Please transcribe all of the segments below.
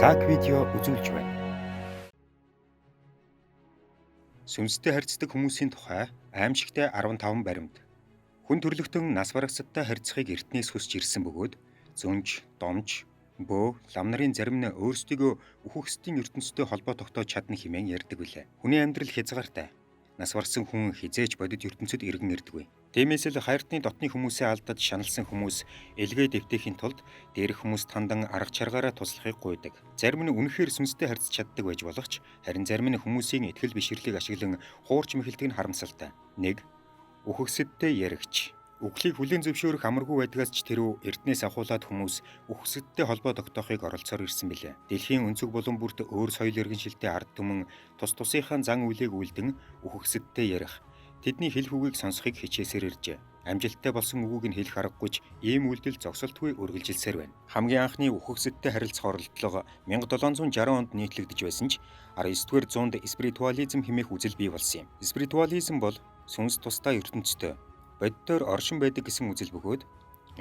Саг видео үзүүлж байна. Сүнстэй харьцдаг хүмүүсийн тухай аимшигтай 15 баримт. Хүн төрлөختөн нас барагцтай харьцахыг эртнээс хүсч ирсэн бөгөөд зөнж, домж, бөө, лам нарын зарим нь өөрсдийгөө үхэгсдийн ертөнцтэй холбоо тогтоож чадна хэмээн ярьдаг билээ. Хүний амьдрал хязгаартай. Нас барсан хүн хизээч бодит ертөнцөд иргэн ирдэггүй. Тиймээс л хайртны дотны хүмүүсээ алдаж шаналсан хүмүүс элгээ дэвтэхийн тулд дээрх хүмүүс тандан арга чаргаараа туслахыг гуйдаг. Зарим нь үнэхээр сүнстэй харьцаж чаддаг байж болох ч харин зарим нь хүмүүсийн итгэл бишрлийг ашиглан хуурч мэхэлдэг нь харамсалтай. 1. Үхэгсэдтэй яригч. Үхлийг хүлээн зөвшөөрөх амаргүй байдгаас ч тэрүү эрднээс ахуулаад хүмүүс үхэгсэдтэй холбоо тогтоохыг оролцоор ирсэн билээ. Дэлхийн өнцөг булан бүрт өөр соёл иргэншилтэй ард түмэн тус тусынхаа зан үйлийг үлдэн үхэгсэдтэй ярих. Тэдний хэлэх үгийг сонсохыг хичээсээр иржээ. Амжилттай болсон үгүйг нь хэлэх аргагүй ч ийм үйлдэл зогсолтгүй үргэлжилсээр байна. Хамгийн анхны үхэгсэдтэй харилцах оролдлого 1760 онд нийтлэгдэж байсан ч 19-р зуунд спиритуализм хэмээх үзэл бий болсон юм. Спиритуализм бол сүнс тусдаа ертөнцтэй боддоор оршин байдаг гэсэн үзэл бөгөөд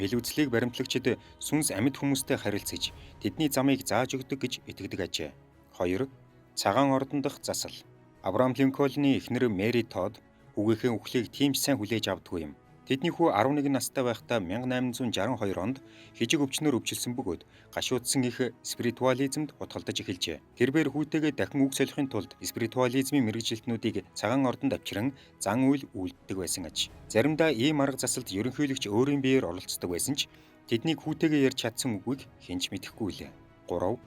ил үзлийг баримтлагчид сүнс амьд хүмүүстэй харилцаж тэдний замыг зааж өгдөг гэж итгэдэг ажээ. 2. Цагаан ордон дахь засал. Авраам Линкольны эхнэр Мэри Тод хүүгийнхээ үхлийг тийм ч сайн хүлээж авдаггүй юм. Тэдний хүү 11 настай байхдаа 1862 онд хижиг өвчнөөр өвчлсөн бөгөөд гашуудсан их спиритуализмд утгалдаж эхэлжээ. Тэрбээр хүүтэйгээ дахин үг солихын тулд спиритуализмын мэргэжилтнүүдийг цагаан ордонд авчран зан үйл үйлддэг байсан аж. Заримдаа ийм арга засалд ерөнхийлөгч өөрийн биеэр оролцдог байсан ч тэднийг хүүтэйгээ ярьж чадсан үгийг хинч мэдэхгүй лээ. 3.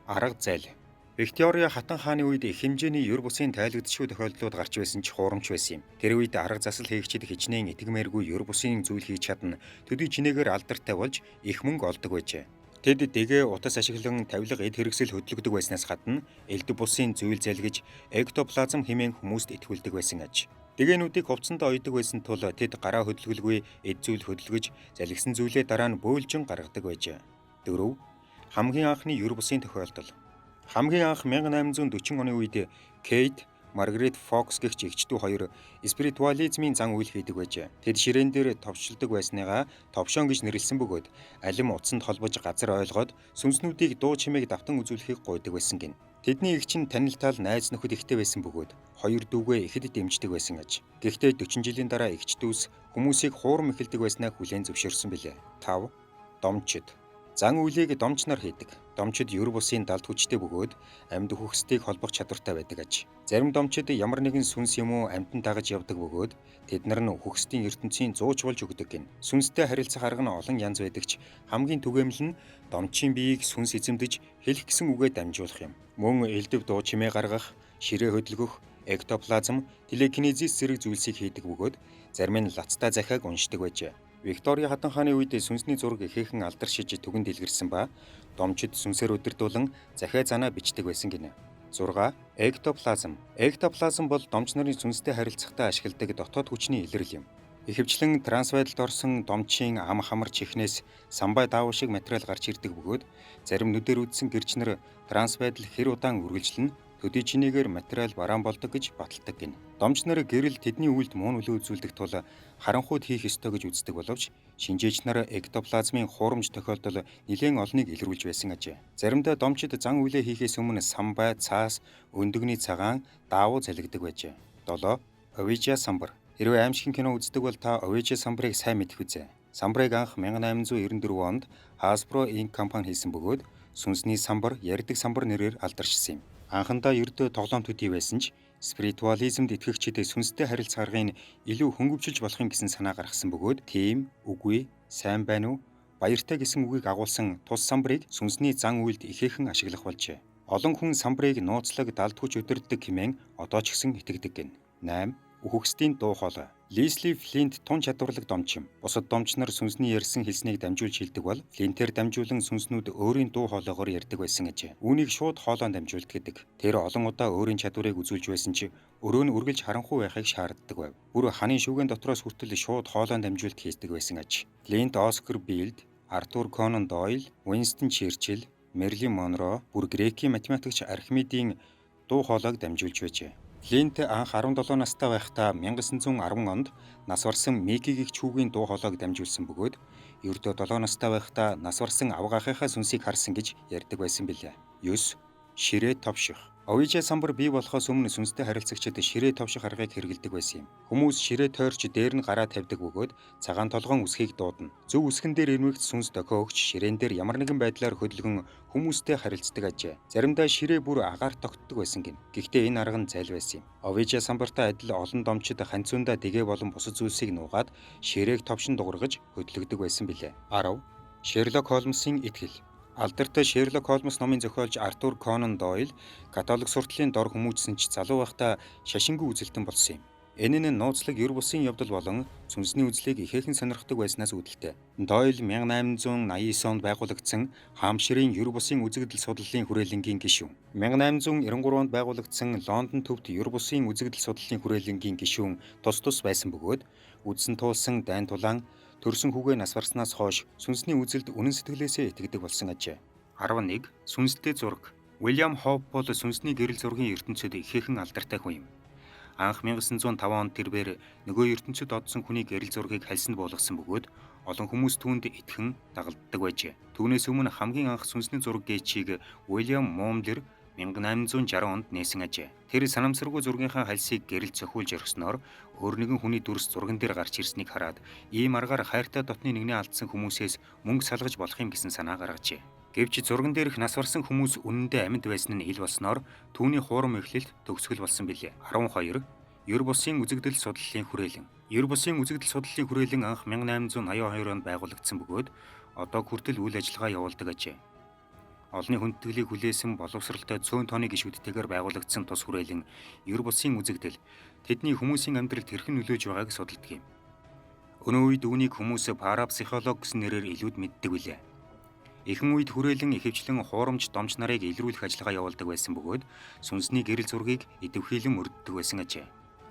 Арга зайл. Виктория хатан хааны үед их хэмжээний юр бусын тайлагдшгүй тохиолдлууд гарч байсан ч хуурамч байсан юм. Тэр үед арга засал хийгчид хичнээн итгэмээргүй юр бусын зүйл хийж чадна, төдий чинээгээр алдартай болж их мөнгө олдог байжээ. Тэд дэгээ утас ашиглан тавилга эд хэрэгсэл хөдөлгдөг байснаас гадна элдв бусын зүйл залгиж эктоплазм хэмээн хүмүүст итгүүлдэг байсан аж. Дэгээнүүдийг хувцсандаа ойдог байсан тул тэд гараа хөдөлгөлгүй эд зүйл хөдөлгөж залгисан зүйлээ дараа нь бөөлжин гаргадаг байжээ. 4. Хамгийн анхны юр бусын тохиолдол. Хамгийн анх 1840 оны үед Кейт, Маргарет Фокс гэгч эгчдүү хоёр спиритуализмын зан үйл хийдэг байжээ. Тэд ширээн дээр товчилдог байсныгаа товшоон гэж нэрлсэн бөгөөд алим утсанд холбож газар ойлгоод сүнснүүдийг дуу чимээг давтан үзүүлэхийг гуйдаг байсан гин. Тэдний эгч нь танилтал найз нөхөд ихтэй байсан бөгөөд хоёр дүүгээ ихэд дэмждэг байсан аж. Гэхдээ 40 жилийн дараа эгч дүүс хүмүүсийг хуурам эхэлдэг байснаа хүлээн зөвшөөрсөн билээ. 5. Домчид. Зан үйлийг домч нар хийдэг. Домчид юр бусын далд хүчтэй бөгөөд амьд үхэгсдийг холбох чадвартай байдаг аж. Зарим домчид ямар нэгэн сүнс юм уу амьтан дагаж явдаг бөгөөд тэд нар нь үхэгсдийн ертөнцийн зууч болж өгдөг гин. Сүнстэй харилцах арга нь олон янз байдаг ч хамгийн түгээмэл нь домчийн биеийг сүнс эзэмдэж хэлэх гэсэн үгээ дамжуулах юм. Мөн элдв дуу чимээ гаргах, ширээ хөдөлгөх, эктоплазм, телекинезис зэрэг зүйлсийг хийдэг бөгөөд зарим нь лацтай захиаг уншдаг байжээ. Виктория хатан хааны үед сүнсний зураг ихээхэн алдаршиж түгэнд илгэрсэн ба домчид сүнсээр удирдуулан захиа занаа бичдэг байсан гинэ. 6. Эктоплазм. Эктоплазм бол домч нарын сүнстэй харилцахтаа ашигладаг дотоод хүчний илрэл юм. Ихэвчлэн транс байдалд орсон домчийн ам хамар чихнээс самбай даав шиг материал гарч ирдэг бөгөөд зарим нүдээр үдсэн гэрчнэр транс байдал хэр удаан үргэлжлэн төдий чинээгээр материал бараан болдог гэж баталдаг гин. Домч нар гэрэл тэдний үйлд муу нөлөө үзүүлдэг тул харанхуйд хийх ёстой гэж үздэг боловч шинжээч нар эктоплазмын хуурамч тохиолдол нэлээд олныг илрүүлж байсан ажээ. Заримдаа домчид зан үйлээ хийхээс өмнө самбай, цаас, өндөгний цагаан, даавуу залгидаг байжээ. 7. Овижа самбар. Хэрвээ аимшигын кино үздэг бол та Овижа самбарыг сайн мэдэх үзье. Самбарыг анх 1894 онд Hasbro Inc компани хийсэн бөгөөд сүнсний самбар, ярьдаг самбар нэрээр алдаршсан юм. Анхандаа ердөө тоглоом төдий байсан ч спиритуализмд итгэгчид сүнстэй харилцах аргыг илүү хөнгөвчилж болох юм гэсэн санаа гаргасан бөгөөд тийм, үгүй, сайн байна уу, баяртай гэсэн үгийг агуулсан тус самбарыг сүнсний зан үйлд ихээхэн ашиглах болжээ. Олон хүн самбарыг нууцлаг далд хүч өдөрддөг хэмээн одоо ч гэсэн итгэдэг гин. 8. Үхэгсдийн дуу хоолой. Лесли Флинт тун чадварлаг домч юм. Бусад домч нар сүнсний ярьсан хэлснийг дамжуулж хэлдэг бол Флинтээр дамжуулан сүнснүүд өөрийн дуу хоолойгоор ярьдаг байсан гэж. Үүнийг шууд хоолойн дамжуулт гэдэг. Тэр олон удаа өөрийн чадварыг үзүүлж байсан ч өрөө нь үргэлж харанхуй байхыг шаарддаг байв. Бүр ханын шүүгэн дотроос хүртэл шууд хоолойн дамжуулт хийдэг байсан аж. Флинт Оскар Билд, Артур Конан Дойл, Уинстон Черчилль, Мерлин Монро, бүр грекийн математикч Архимедийн дуу хоолойг дамжуулж байжээ. Флинт анх 17 настай байхдаа 1910 онд нас барсан Мики гэгч хүүгийн дуу хоолойг дамжуулсан бөгөөд ердөө 7 настай байхдаа нас барсан авгаахынхаа сүнсийг харсан гэж ярьдаг байсан билээ. 9. Ширээ товших. Овижээ самбар бий болохоос өмнө сүнстэй харилцагчид ширээ товших аргыг хэрэглэдэг байсан юм. Хүмүүс ширээ тойрч дээр нь гараа тавьдаг бөгөөд цагаан толгоон үсгийг дуудана. Зөв үсгэн дээр ирмэгт сүнс дохио өгч ширээн дээр ямар нэгэн байдлаар хөдөлгөн хүмүүстэй харилцдаг ажээ. Заримдаа ширээ бүр агаар тогтдог байсан гин. Гэхдээ энэ арга нь зайл байсан юм. Овижээ самбартай адил олон домчид ханцундаа дэгээ болон бусад зүйлсийг нуугаад ширээг товшин дугаргаж хөдлөгдөг байсан билээ. 10. Шерлок Холмсын итгэл. Алдартай Шерлок Холмс номын зохиолч Артур Конан Дойл католик суртлын дор хүмүүжсэн ч залуу байхдаа шашингүй үзэлтэн болсон юм. Энэ нь нууцлаг ер бусын явдал болон сүнсний үзлийг ихээхэн сонирхдог байснаас үүдэлтэй. Дойл 1889 онд байгуулагдсан хаамширын ер бусын үзэгдэл судлалын хүрээлэнгийн гишүүн. 1893 онд байгуулагдсан Лондон төвд ер бусын үзэгдэл судлалын хүрээлэнгийн гишүүн тус байсан бөгөөд үдсэн туулсан дайн тулаан төрсөн хүүгээ нас барснаас хойш сүнсний үзэлд үнэн сэтгэлээсээ итгэдэг болсон ажээ. 11. Сүнстэй зураг. Уильям Хоп бол сүнсний гэрэл зургийн ертөнцид ихээхэн алдартай хүн юм. Анх 1905 онд тэрээр нөгөө ертөнцид одсон хүний гэрэл зургийг хальсанд буулгасан бөгөөд олон хүмүүс түүнд итгэн дагалддаг байжээ. Түүнээс өмнө хамгийн анх сүнсний зураг гээчийг Уильям Момлер 1860 онд нээсэн ажээ. Тэр санамсаргүй зургийнхаа хальсыг гэрэлд цохиулж орхисноор өөр нэгэн хүний дүрс зурган дээр гарч ирснийг хараад ийм аргаар хайртай дотны нэгнээ алдсан хүмүүсээс мөнгө салгаж болох юм гэсэн санаа гаргажээ. Гэвч зурган дээрх нас барсан хүмүүс үнэндээ амьд байсан нь ил болсноор түүний хуурам эхлэлт төгсгөл болсон билээ. 12. Ер бусын үзэгдэл судлалын хүрээлэн. Ер бусын үзэгдэл судлалын хүрээлэн анх 1882 онд байгуулагдсан бөгөөд одоо хүртэл үйл ажиллагаа явуулдаг ажээ. Олонний хүндэтгэлийг хүлээсэн боловсралтай цөөн тооны гишүүдтэйгээр байгуулагдсан тус хүрээлэн ер бусын үзэгдэл тэдний хүмүүсийн амьдралд хэрхэн нөлөөж байгааг судалдаг юм. Өнөө үед үүнийг хүмүүс парапсихолог гэсэн нэрээр илүүд мэддэг билээ. Ихэнх үед хүрээлэн ихэвчлэн хуурамч домч нарыг илрүүлэх ажиллагаа явуулдаг байсан бөгөөд сүнсний гэрэл зургийг идэвхийлэн мөрддөг байсан ажээ.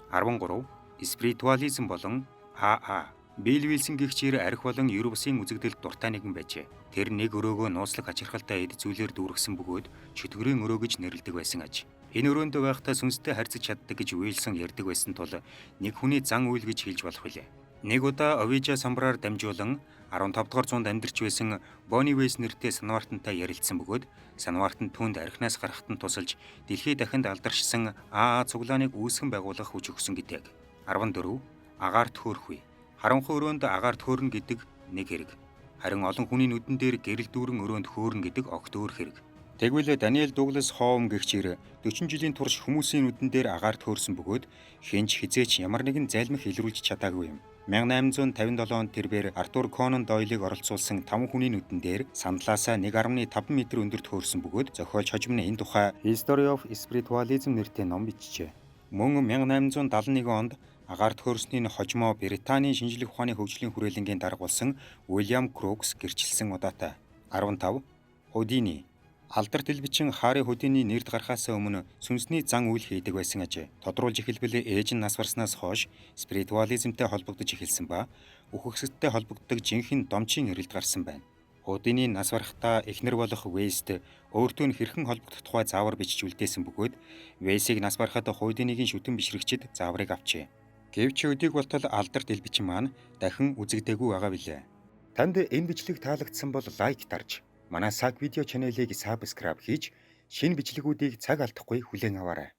13. Спиритуализм болон АА. Билл Вилсон гэгчээр арх болон ер бусын үзэгдэлд дуртай нэгэн байжээ. Тэр нэг өрөөгөө нууцлаг хачирхалтай эд зүйлээр дүүргэсэн бөгөөд чөтгөрийн өрөө гэж нэрлэдэг байсан аж. Энэ өрөөндөө байхдаа сүнстэй харьцаж чаддаг гэж Вилсон ярьдаг байсан тул нэг хүний зан үйл гэж хэлж болох билээ. Нэг удаа Овижа самбараар дамжуулан 15 дугаар зуунд амьдарч байсан Бони Вейс нэртэй санваартантай ярилцсан бөгөөд санваартан түүнд архинаас гарахад нь тусалж дэлхий дахинд алдаршсан АА цуглааныг үүсгэн байгуулах хүч өгсөн гэдэг. 14. Агаарт хөөрхгүй. Харанхуй өрөөнд агаарт хөөрнө гэдэг нэг хэрэг. Харин олон хүний нүдэн дээр гэрэл дүүрэн өрөөнд хөөрнө гэдэг огт өөр хэрэг. Тэгвэл Даниэл Дуглас Хоум гэгчээр 40 жилийн турш хүмүүсийн нүдэн дээр агаарт хөөрсөн бөгөөд хинч хизээч ямар нэгэн залмих илрүүлж чадаагүй юм. 1857 онд тэрээр Артур Конан Дойлыг оролцуулсан 5 хүний нүдэн дээр сандлаасаа 1.5 м өндөрт хөөрсөн бөгөөд зохиолч хожим нь энэ тухай History of Spiritualism нэртэй ном бичжээ. Мөн 1871 онд агаарт хөөрсний хожимоо Британийн шинжлэх ухааны хөгжлийн хүрээлэнгийн дарга болсон Уильям Крукс гэрчилсэн удаатай. 15. Худини. Алдарт элбичин Хари Худини нэрд гарахаас өмнө сүнсний зан үйл хийдэг байсан ажээ. Тодруулж эхэлбэл ээж нь нас барснаас хойш спиритуализмтай холбогдож эхэлсэн ба үхэгсэдтэй холбогддог жинхэнэ домчийн эрэлд гарсан байна. Худини нас барахдаа эхнэр болох Вейст өөртөө хэрхэн холбогдох тухай заавар бичиж үлдээсэн бөгөөд Вейсийг нас барахад Худинигийн шүтэн бишрэгчид зааврыг авчээ. Гэвч өдийг болтол алдарт элбичин маань дахин үзэгдээгүй байгаа билээ. Танд энэ бичлэг таалагдсан бол лайк дарж, манай саг видео чанелыг сабскрайб хийж, шинэ бичлэгүүдийг цаг алдахгүй хүлээн аваарай.